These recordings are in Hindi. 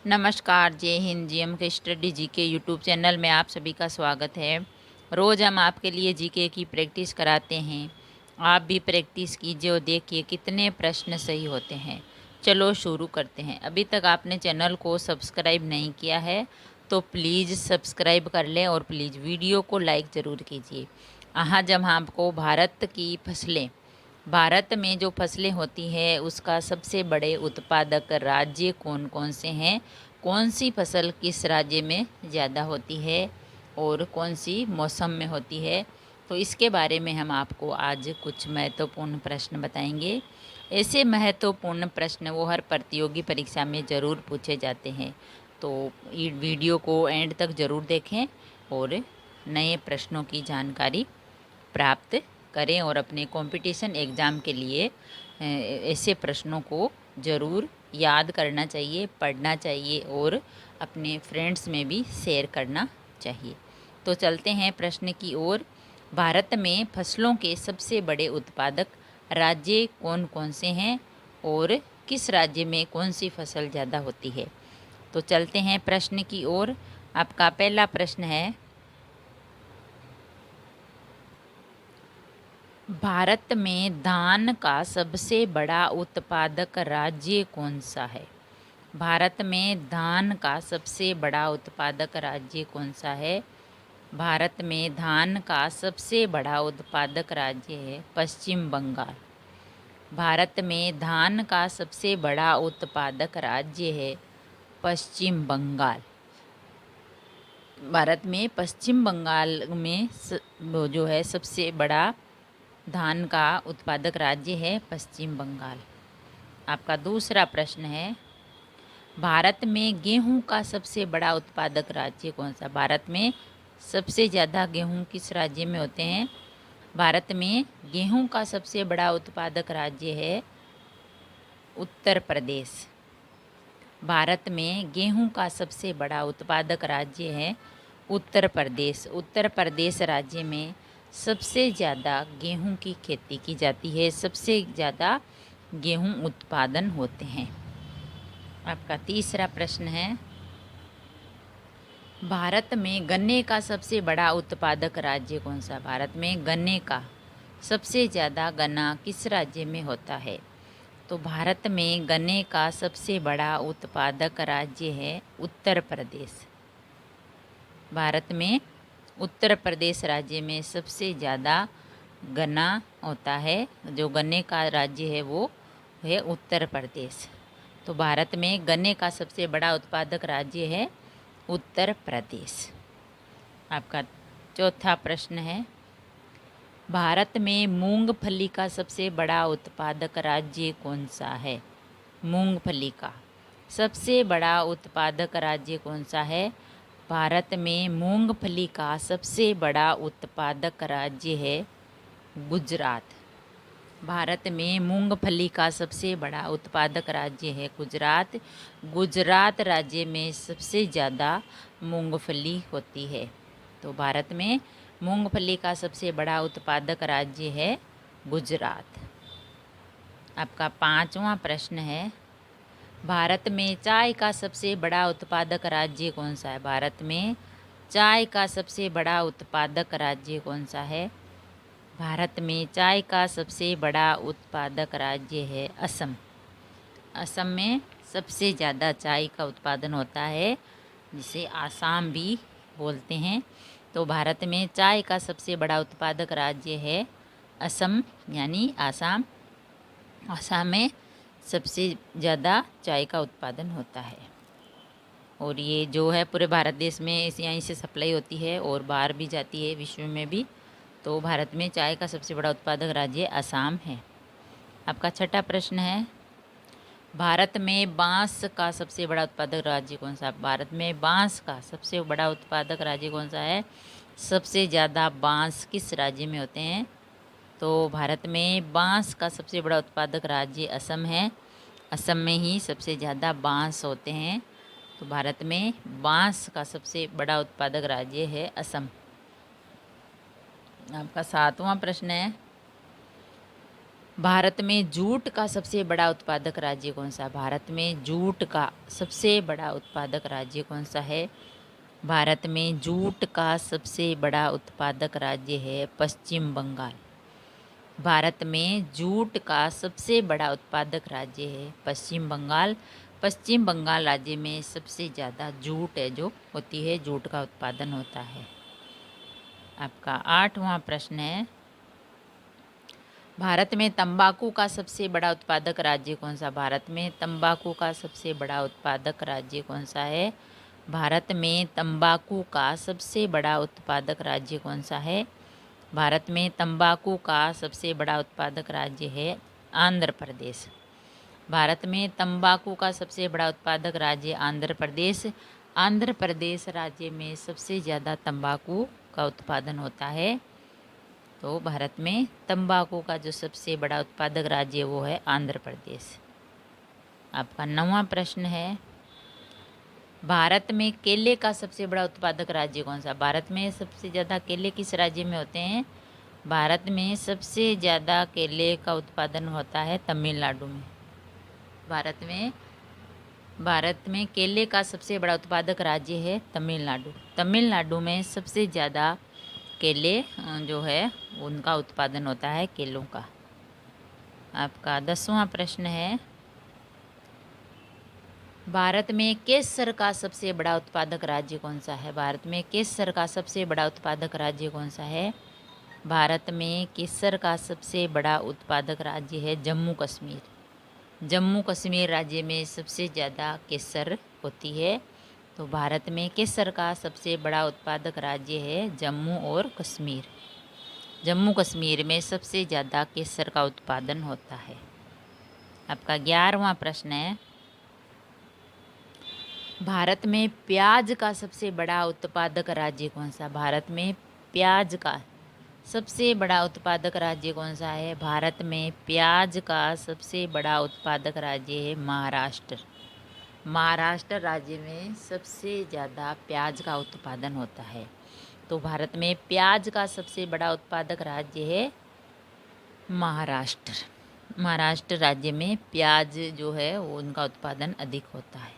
नमस्कार, जय हिंद। जीएम के स्टडी जी के यूट्यूब चैनल में आप सभी का स्वागत है। रोज़ हम आपके लिए जीके की प्रैक्टिस कराते हैं। आप भी प्रैक्टिस कीजिए और देखिए कितने प्रश्न सही होते हैं। चलो शुरू करते हैं। अभी तक आपने चैनल को सब्सक्राइब नहीं किया है तो प्लीज़ सब्सक्राइब कर लें और प्लीज़ वीडियो को लाइक ज़रूर कीजिए। आज हम आपको भारत में जो फसलें होती है उसका सबसे बड़े उत्पादक राज्य कौन कौन से हैं, कौन सी फसल किस राज्य में ज़्यादा होती है और कौन सी मौसम में होती है, तो इसके बारे में हम आपको आज कुछ महत्वपूर्ण प्रश्न बताएंगे। ऐसे महत्वपूर्ण प्रश्न वो हर प्रतियोगी परीक्षा में ज़रूर पूछे जाते हैं, तो वीडियो को एंड तक ज़रूर देखें और नए प्रश्नों की जानकारी प्राप्त करें और अपने कंपटीशन एग्ज़ाम के लिए ऐसे प्रश्नों को ज़रूर याद करना चाहिए, पढ़ना चाहिए और अपने फ्रेंड्स में भी शेयर करना चाहिए। तो चलते हैं प्रश्न की ओर। भारत में फसलों के सबसे बड़े उत्पादक राज्य कौन कौन से हैं और किस राज्य में कौन सी फसल ज़्यादा होती है। तो चलते हैं प्रश्न की ओर। आपका पहला प्रश्न है, भारत में धान का सबसे बड़ा उत्पादक राज्य कौन सा है। भारत में धान का सबसे बड़ा उत्पादक राज्य कौन सा है। भारत में धान का सबसे बड़ा उत्पादक राज्य है पश्चिम बंगाल। भारत में धान का सबसे बड़ा उत्पादक राज्य है पश्चिम बंगाल। भारत में पश्चिम बंगाल में वो जो है सबसे बड़ा धान का उत्पादक राज्य है पश्चिम बंगाल। आपका दूसरा प्रश्न है, भारत में गेहूं का सबसे बड़ा उत्पादक राज्य कौन सा। भारत में सबसे ज़्यादा गेहूं किस राज्य में होते हैं। भारत में गेहूं का सबसे बड़ा उत्पादक राज्य है उत्तर प्रदेश। भारत में गेहूं का सबसे बड़ा उत्पादक राज्य है उत्तर प्रदेश। उत्तर प्रदेश राज्य में सबसे ज़्यादा गेहूं की खेती की जाती है, सबसे ज़्यादा गेहूं उत्पादन होते हैं। आपका तीसरा प्रश्न है, भारत में गन्ने का सबसे बड़ा उत्पादक राज्य कौन सा। भारत में गन्ने का सबसे ज़्यादा गन्ना किस राज्य में होता है। तो भारत में गन्ने का सबसे बड़ा उत्पादक राज्य है उत्तर प्रदेश। भारत में उत्तर प्रदेश राज्य में सबसे ज़्यादा गन्ना होता है। जो गन्ने का राज्य है वो है उत्तर प्रदेश। तो भारत में गन्ने का सबसे बड़ा उत्पादक राज्य है उत्तर प्रदेश। आपका चौथा प्रश्न है, भारत में मूंगफली का सबसे बड़ा उत्पादक राज्य कौन सा है। मूंगफली का सबसे बड़ा उत्पादक राज्य कौन सा है। भारत में मूंगफली का सबसे बड़ा उत्पादक राज्य है गुजरात। भारत में मूंगफली का सबसे बड़ा उत्पादक राज्य है गुजरात। गुजरात राज्य में सबसे ज़्यादा मूंगफली होती है। तो भारत में मूंगफली का सबसे बड़ा उत्पादक राज्य है गुजरात। आपका पांचवा प्रश्न है, भारत में चाय का सबसे बड़ा उत्पादक राज्य कौन सा है। भारत में चाय का सबसे बड़ा उत्पादक राज्य कौन सा है। भारत में चाय का सबसे बड़ा उत्पादक राज्य है असम। असम में सबसे ज़्यादा चाय का उत्पादन होता है, जिसे आसाम भी बोलते हैं। तो भारत में चाय का सबसे बड़ा उत्पादक राज्य है असम यानी आसाम। आसाम में सबसे ज़्यादा चाय का उत्पादन होता है और ये जो है पूरे भारत देश में यहीं से सप्लाई होती है और बाहर भी जाती है विश्व में भी। तो भारत में चाय का सबसे बड़ा उत्पादक राज्य असम है। आपका छठा प्रश्न है, भारत में बांस का सबसे बड़ा उत्पादक राज्य कौन सा। भारत में बांस का सबसे बड़ा उत्पादक राज्य कौन सा है। सबसे ज़्यादा बांस किस राज्य में होते हैं। तो भारत में बांस का सबसे बड़ा उत्पादक राज्य असम है। असम में ही सबसे ज़्यादा बांस होते हैं। तो भारत में बांस का सबसे बड़ा उत्पादक राज्य है असम। आपका सातवां प्रश्न है, भारत में जूट का सबसे बड़ा उत्पादक राज्य कौन सा? भारत में जूट का सबसे बड़ा उत्पादक राज्य कौन सा है? भारत में जूट का सबसे बड़ा उत्पादक राज्य है पश्चिम बंगाल। भारत में जूट का सबसे बड़ा उत्पादक राज्य है पश्चिम बंगाल। पश्चिम बंगाल राज्य में सबसे ज़्यादा जूट है जो होती है, जूट का उत्पादन होता है। आपका 8वां प्रश्न है, भारत में तंबाकू का सबसे बड़ा उत्पादक राज्य कौन सा? भारत में तंबाकू का सबसे बड़ा उत्पादक राज्य कौन सा है? भारत में तंबाकू का सबसे बड़ा उत्पादक राज्य कौन सा है? भारत में तंबाकू का सबसे बड़ा उत्पादक राज्य है आंध्र प्रदेश। भारत में तंबाकू का सबसे बड़ा उत्पादक राज्य आंध्र प्रदेश। आंध्र प्रदेश राज्य में सबसे ज़्यादा तंबाकू का उत्पादन होता है। तो भारत में तंबाकू का जो सबसे बड़ा उत्पादक राज्य वो है आंध्र प्रदेश। आपका 9वां प्रश्न है, भारत में केले का सबसे बड़ा उत्पादक राज्य कौन सा? भारत में सबसे ज़्यादा केले किस राज्य में होते हैं? भारत में सबसे ज़्यादा केले का उत्पादन होता है तमिलनाडु में। भारत में केले का सबसे बड़ा उत्पादक राज्य है तमिलनाडु। तमिलनाडु में सबसे ज़्यादा केले जो है उनका उत्पादन होता है, केलों का। आपका 10वां प्रश्न है, भारत में केसर का सबसे बड़ा उत्पादक राज्य कौन सा है? भारत में केसर का सबसे बड़ा उत्पादक राज्य कौन सा है? भारत में केसर का सबसे बड़ा उत्पादक राज्य है जम्मू कश्मीर। जम्मू कश्मीर राज्य में सबसे ज़्यादा केसर होती है। तो भारत में केसर का सबसे बड़ा उत्पादक राज्य है जम्मू और कश्मीर। जम्मू कश्मीर में सबसे ज़्यादा केसर का उत्पादन होता है। आपका 11वां प्रश्न है, भारत में प्याज का सबसे बड़ा उत्पादक राज्य कौन सा? भारत में प्याज का सबसे बड़ा उत्पादक राज्य कौन सा है? भारत में प्याज का सबसे बड़ा उत्पादक राज्य है महाराष्ट्र। महाराष्ट्र राज्य में सबसे ज़्यादा प्याज का उत्पादन होता है। तो भारत में प्याज का सबसे बड़ा उत्पादक राज्य है महाराष्ट्र। महाराष्ट्र राज्य में प्याज जो है वो उनका उत्पादन अधिक होता है।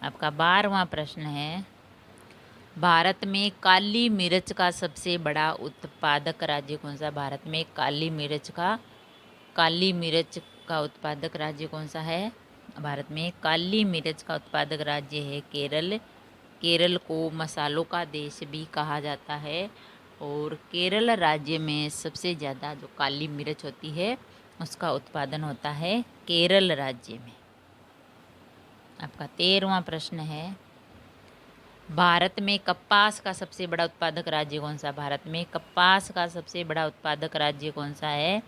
आपका 12वां प्रश्न है, भारत में काली मिर्च का सबसे बड़ा उत्पादक राज्य कौन सा? भारत में काली मिर्च का उत्पादक राज्य कौन सा है? भारत में काली मिर्च का उत्पादक राज्य है केरल। केरल को मसालों का देश भी कहा जाता है और केरल राज्य में सबसे ज़्यादा जो काली मिर्च होती है उसका उत्पादन होता है केरल राज्य में। आपका 13वां प्रश्न है, भारत में कपास का सबसे बड़ा उत्पादक राज्य कौन सा? भारत में कपास का सबसे बड़ा उत्पादक राज्य कौन सा है?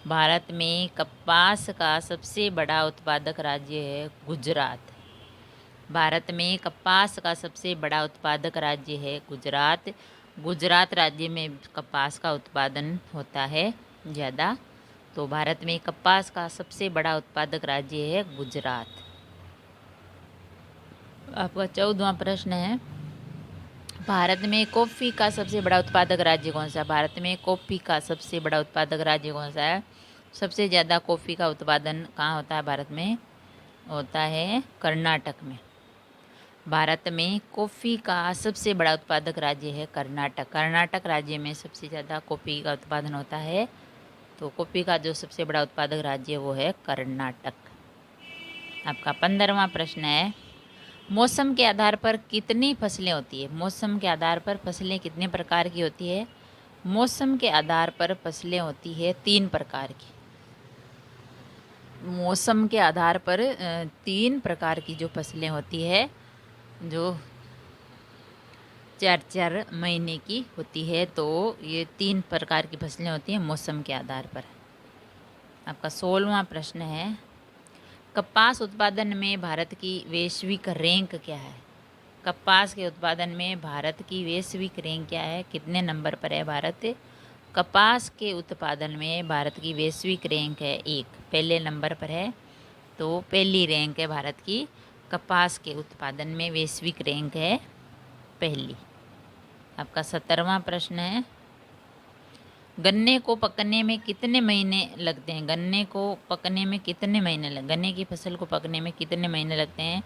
भारत में कपास का सबसे बड़ा उत्पादक राज्य है गुजरात। भारत में कपास का सबसे बड़ा उत्पादक राज्य है गुजरात। गुजरात राज्य में कपास का उत्पादन होता है ज़्यादा। तो भारत में कपास का सबसे बड़ा उत्पादक राज्य है गुजरात। आपका 14वां प्रश्न है, भारत में कॉफ़ी का सबसे बड़ा उत्पादक राज्य कौन सा? भारत में कॉफ़ी का सबसे बड़ा उत्पादक राज्य कौन सा है? सबसे ज़्यादा कॉफ़ी का उत्पादन कहाँ होता है? भारत में होता है कर्नाटक में। भारत में कॉफ़ी का सबसे बड़ा उत्पादक राज्य है कर्नाटक। कर्नाटक राज्य में सबसे ज़्यादा कॉफ़ी का उत्पादन होता है। तो कॉफ़ी का जो सबसे बड़ा उत्पादक राज्य वो है कर्नाटक। आपका 15वां प्रश्न है, मौसम के आधार पर कितनी फसलें होती है? मौसम के आधार पर फसलें कितने प्रकार की होती है? मौसम के आधार पर फसलें होती है 3 प्रकार की। मौसम के आधार पर 3 प्रकार की जो फसलें होती है, जो 4-4 महीने की होती है। तो ये 3 प्रकार की फसलें होती हैं मौसम के आधार पर। आपका 16वां प्रश्न है, कपास उत्पादन में भारत की वैश्विक रैंक क्या है? कपास के उत्पादन में भारत की वैश्विक रैंक क्या है? कितने नंबर पर है भारत? कपास के उत्पादन में भारत की वैश्विक रैंक है 1, पहले नंबर पर है। तो पहली रैंक है भारत की, कपास के उत्पादन में वैश्विक रैंक है पहली। आपका 17वां प्रश्न है, गन्ने को पकने में कितने महीने लगते हैं? गन्ने को पकने में कितने महीने गन्ने की फसल को पकने में कितने महीने लगते हैं?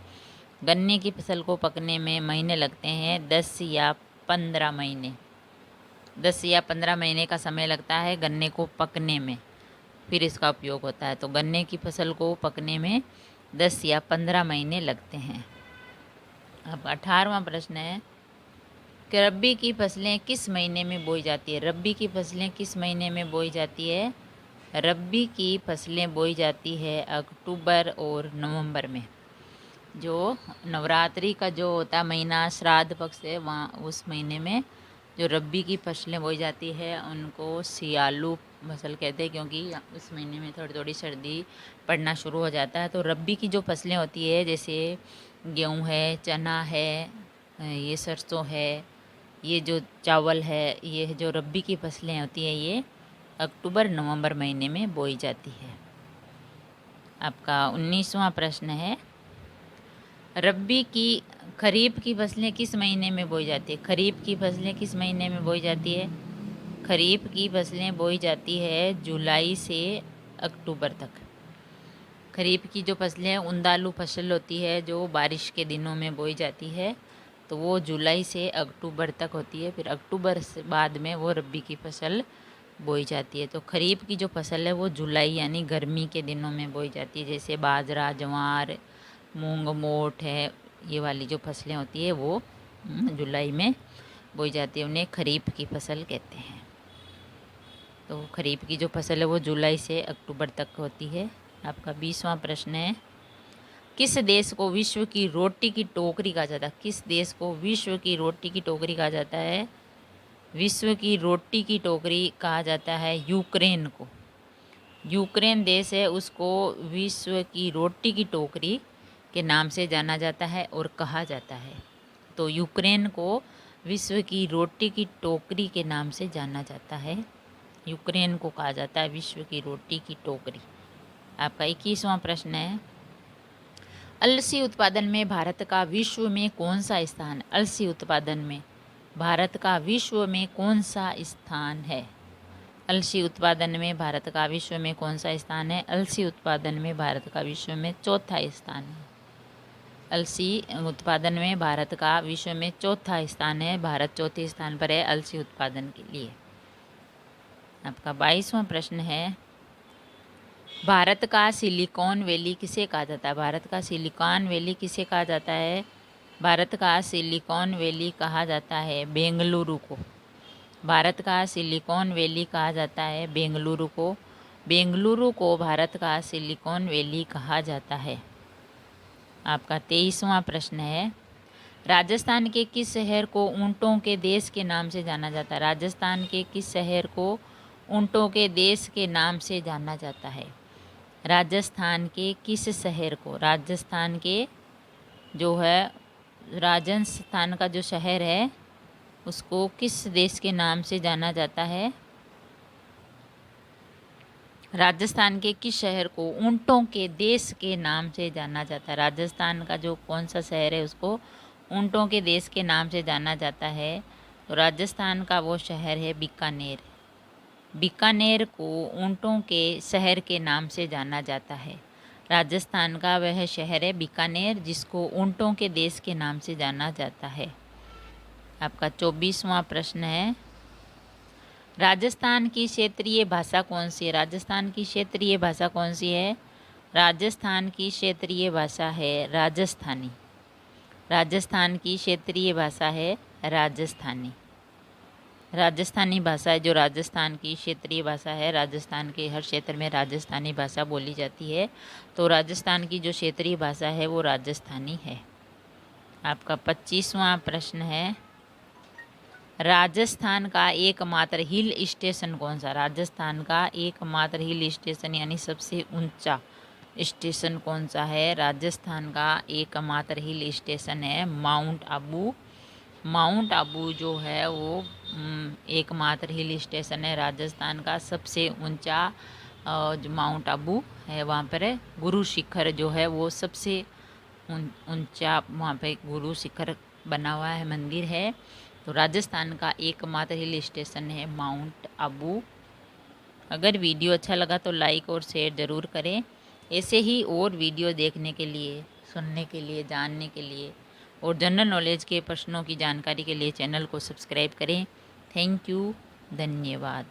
गन्ने की फसल को पकने में महीने लगते हैं 10 या 15 महीने। 10 या 15 महीने का समय लगता है गन्ने को पकने में, फिर इसका उपयोग होता है। तो गन्ने की फसल को पकने में 10 या 15 महीने लगते हैं। अब 18वां प्रश्न है कि रब्बी की फसलें किस महीने में बोई जाती है? रब्बी की फसलें किस महीने में बोई जाती है? रब्बी की फसलें बोई जाती है अक्टूबर और नवंबर में। जो नवरात्रि का जो होता है महीना, श्राद्ध पक्ष है, वहाँ उस महीने में जो रब्बी की फसलें बोई जाती है उनको सियालू फसल कहते हैं, क्योंकि उस महीने में थोड़ी थोड़ी सर्दी पड़ना शुरू हो जाता है। तो रब्बी की जो फसलें होती है जैसे गेहूँ है, चना है, ये सरसों है, ये जो चावल है, ये जो रब्बी की फसलें होती है ये अक्टूबर नवंबर महीने में बोई जाती है। आपका 19वां प्रश्न है रब्बी की खरीफ की फसलें किस महीने में बोई जाती है? खरीफ की फसलें किस महीने में बोई जाती है? खरीफ की फसलें बोई जाती है जुलाई से अक्टूबर तक। खरीफ की जो फसलें हैं उंदालू फसल होती है जो बारिश के दिनों में बोई जाती है, तो वो जुलाई से अक्टूबर तक होती है। फिर अक्टूबर से बाद में वो रब्बी की फसल बोई जाती है। तो खरीफ की जो फसल है वो जुलाई यानी गर्मी के दिनों में बोई जाती है, जैसे बाजरा, ज्वार, मूंग, मोठ है, ये वाली जो फसलें होती है वो जुलाई में बोई जाती है, उन्हें खरीफ की फसल कहते हैं। तो खरीफ की जो फसल है वो जुलाई से अक्टूबर तक होती है। आपका 20वां प्रश्न है किस देश को विश्व की रोटी की टोकरी कहा जाता है? किस देश को विश्व की रोटी की टोकरी कहा जाता है? विश्व की रोटी की टोकरी कहा जाता है यूक्रेन को। यूक्रेन देश है उसको विश्व की रोटी की टोकरी के नाम से जाना जाता है और कहा जाता है। तो यूक्रेन को विश्व की रोटी की टोकरी के नाम से जाना जाता है। यूक्रेन को कहा जाता है विश्व की रोटी की टोकरी। आपका 21वां प्रश्न है अलसी उत्पादन में भारत का विश्व में कौन सा स्थान? अलसी उत्पादन में भारत का विश्व में कौन सा स्थान है? अलसी उत्पादन में भारत का विश्व में कौन सा स्थान है? अलसी उत्पादन में भारत का विश्व में चौथा स्थान है। अलसी उत्पादन में भारत का विश्व में चौथा स्थान है। भारत चौथे स्थान पर है अलसी उत्पादन के लिए। आपका 22वां प्रश्न है भारत का सिलिकॉन वैली किसे कहा जाता है? भारत का सिलिकॉन वैली किसे कहा जाता है? भारत का सिलिकॉन वैली कहा जाता है बेंगलुरु को। भारत का सिलिकॉन वैली कहा जाता है बेंगलुरु को। बेंगलुरु को भारत का सिलिकॉन वैली कहा जाता है। आपका 23वां प्रश्न है राजस्थान के किस शहर को ऊँटों के देश के नाम से जाना जाता है? राजस्थान के किस शहर को ऊँटों के देश के नाम से जाना जाता है? राजस्थान के किस शहर को, राजस्थान के जो है राजस्थान का जो शहर है उसको किस देश के नाम से जाना जाता है? राजस्थान के किस शहर को ऊँटों के देश के नाम से जाना जाता है? राजस्थान का जो कौन सा शहर है उसको ऊँटों के देश के नाम से जाना जाता है? तो राजस्थान का वो शहर है बीकानेर। बीकानेर को ऊँटों के शहर के नाम से जाना जाता है। राजस्थान का वह शहर है बीकानेर जिसको ऊँटों के देश के नाम से जाना जाता है। आपका 24वां प्रश्न है राजस्थान की क्षेत्रीय भाषा कौन सी है? राजस्थान की क्षेत्रीय भाषा कौन सी है? राजस्थान की क्षेत्रीय भाषा है राजस्थानी। राजस्थान की क्षेत्रीय भाषा है राजस्थानी। राजस्थानी भाषा है जो राजस्थान की क्षेत्रीय भाषा है। राजस्थान के हर क्षेत्र में राजस्थानी भाषा बोली जाती है, तो राजस्थान की जो क्षेत्रीय भाषा है वो राजस्थानी है। आपका 25वां प्रश्न है राजस्थान का एकमात्र हिल स्टेशन कौन सा? राजस्थान का एकमात्र हिल स्टेशन यानी सबसे ऊंचा स्टेशन कौन सा है? राजस्थान का एकमात्र हिल स्टेशन है माउंट आबू। माउंट आबू जो है वो एकमात्र हिल स्टेशन है राजस्थान का। सबसे ऊंचा जो माउंट आबू है वहाँ पर है। गुरु शिखर जो है वो सबसे ऊंचा वहाँ पे गुरु शिखर बना हुआ है, मंदिर है। तो राजस्थान का एकमात्र हिल स्टेशन है माउंट आबू। अगर वीडियो अच्छा लगा तो लाइक और शेयर ज़रूर करें। ऐसे ही और वीडियो देखने के लिए, सुनने के लिए, जानने के लिए और जनरल नॉलेज के प्रश्नों की जानकारी के लिए चैनल को सब्सक्राइब करें। थैंक यू, धन्यवाद।